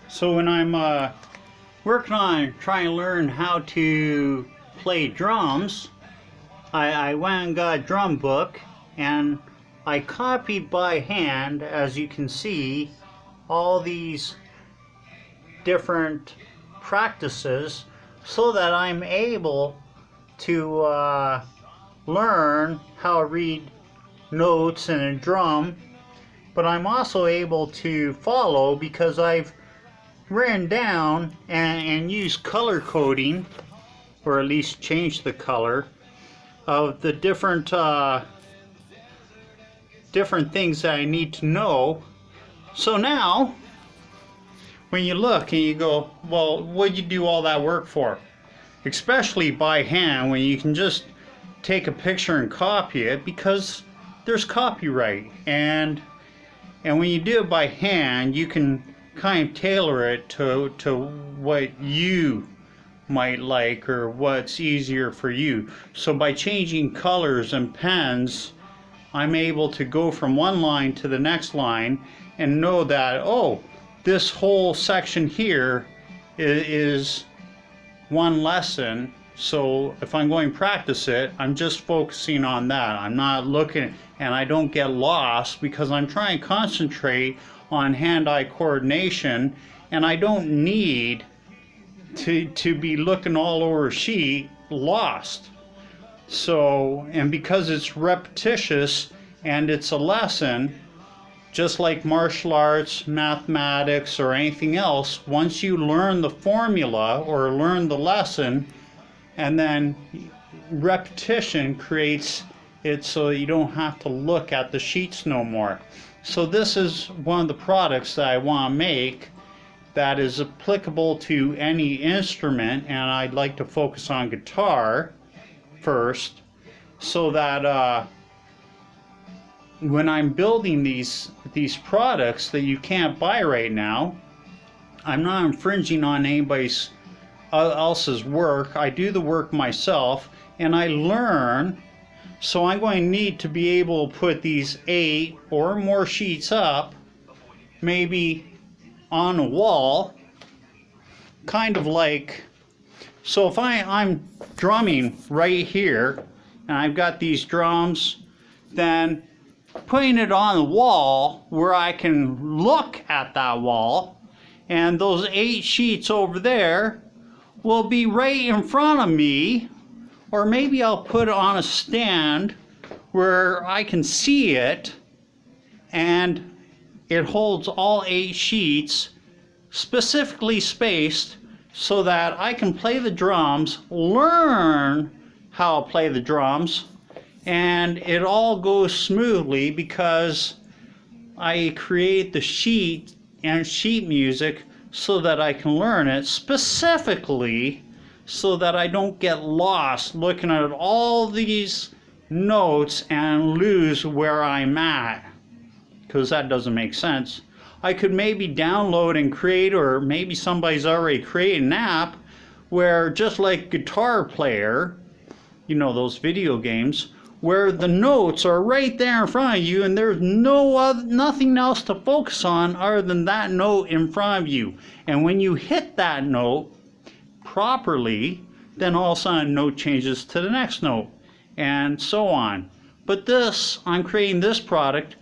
So when I'm working on trying to learn how to play drums, I went and got a drum book and I copied by hand, as you can see, all these different practices so that I'm able to learn how to read notes in a drum, but I'm also able to follow because I've written down and used color coding, or at least changed the color of the different things that I need to know. So now when you look and you go, well, what'd you do all that work for? Especially by hand, when you can just take a picture and copy it, because there's copyright, and when you do it by hand, you can kind of tailor it to what you might like or what's easier for you. So by changing colors and pens, I'm able to go from one line to the next line and know that, oh, this whole section here is one lesson. So if I'm going to practice it, I'm just focusing on that. I'm not looking, and I don't get lost because I'm trying to concentrate on hand-eye coordination, and I don't need to be looking all over a sheet lost. So, and because it's repetitious and it's a lesson, just like martial arts, mathematics, or anything else, once you learn the formula or learn the lesson, and then repetition creates it so you don't have to look at the sheets no more. So this is one of the products that I want to make that is applicable to any instrument, and I'd like to focus on guitar first, so that when I'm building these products that you can't buy right now, I'm not infringing on anybody else's work. I do the work myself and I learn. So I'm going to need to be able to put these 8 or more sheets up, maybe on a wall, kind of like, so if I'm drumming right here and I've got these drums, then putting it on the wall where I can look at that wall, and those 8 sheets over there will be right in front of me, or maybe I'll put it on a stand where I can see it, and it holds all 8 sheets specifically spaced so that I can play the drums, learn how to play the drums, and it all goes smoothly because I create the sheet and sheet music so that I can learn it specifically, so that I don't get lost looking at all these notes and lose where I'm at, because that doesn't make sense. I could maybe download and create, or maybe somebody's already created an app where, just like Guitar Player, you know, those video games, where the notes are right there in front of you and there's nothing else to focus on other than that note in front of you. And when you hit that note properly, then all of a sudden note changes to the next note, and so on. But this, I'm creating this product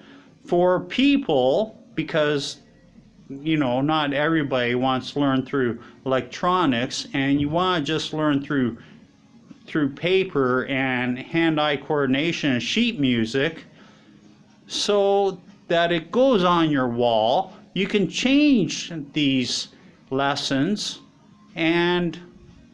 for people because, you know, not everybody wants to learn through electronics, and you want to just learn through paper and hand-eye coordination and sheet music, so that it goes on your wall. You can change these lessons, and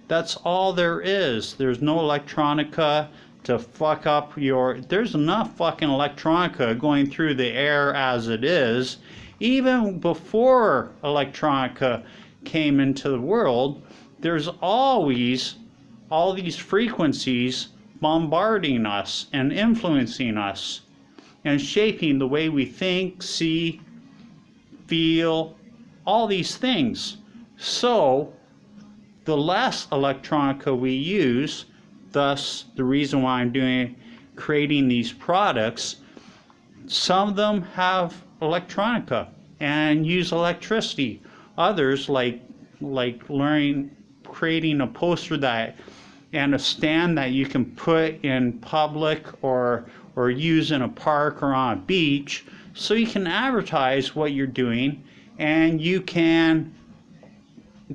that's all there is. There's no electronica to fuck up your... There's enough fucking electronica going through the air as it is. Even before electronica came into the world, there's always all these frequencies bombarding us and influencing us and shaping the way we think, see, feel, all these things. So the less electronica we use, thus the reason why I'm creating these products, some of them have electronica and use electricity. others, like learning, creating a poster that and a stand that you can put in public or use in a park or on a beach, so you can advertise what you're doing. And you can,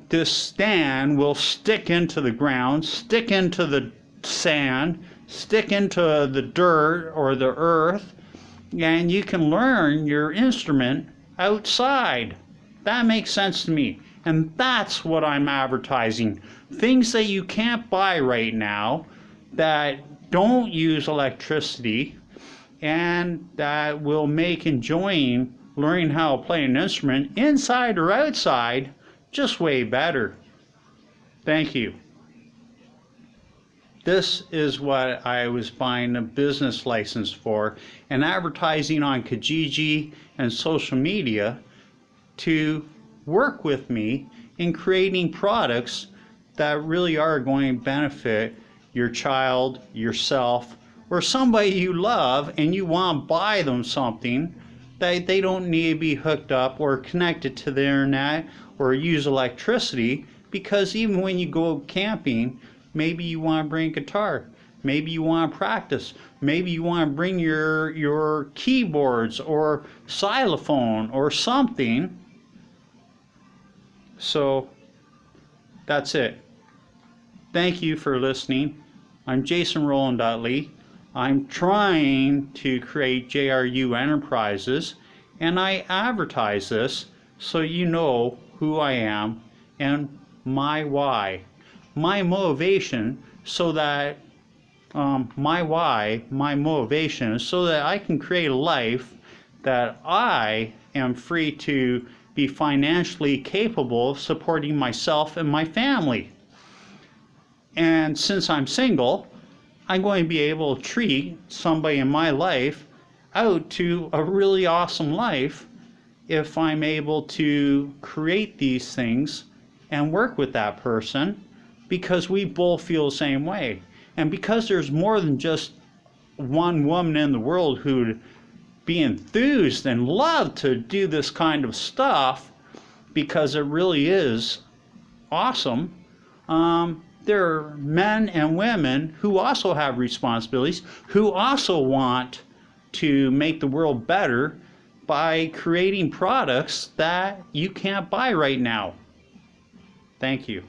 this stand will stick into the ground, stick into the sand, stick into the dirt or the earth, and you can learn your instrument outside. That makes sense to me. And that's what I'm advertising. Things that you can't buy right now, that don't use electricity, and that will make enjoying learning how to play an instrument, inside or outside, just way better. Thank you. This is what I was buying a business license for, and advertising on Kijiji and social media to work with me in creating products that really are going to benefit your child, yourself, or somebody you love, and you want to buy them something that they don't need to be hooked up or connected to the internet or use electricity. Because even when you go camping, maybe you want to bring a guitar, maybe you want to practice, maybe you want to bring your keyboards or xylophone or something. So that's it. Thank you for listening. I'm Jason Roland Utley. I'm trying to create JRU Enterprises, and I advertise this so you know who I am and my why. My motivation, so that my motivation is so that I can create a life that I am free to be financially capable of supporting myself and my family. And since I'm single, I'm going to be able to treat somebody in my life out to a really awesome life if I'm able to create these things and work with that person, because we both feel the same way. And because there's more than just one woman in the world who'd be enthused and love to do this kind of stuff, because it really is awesome. There are men and women who also have responsibilities, who also want to make the world better by creating products that you can't buy right now. Thank you.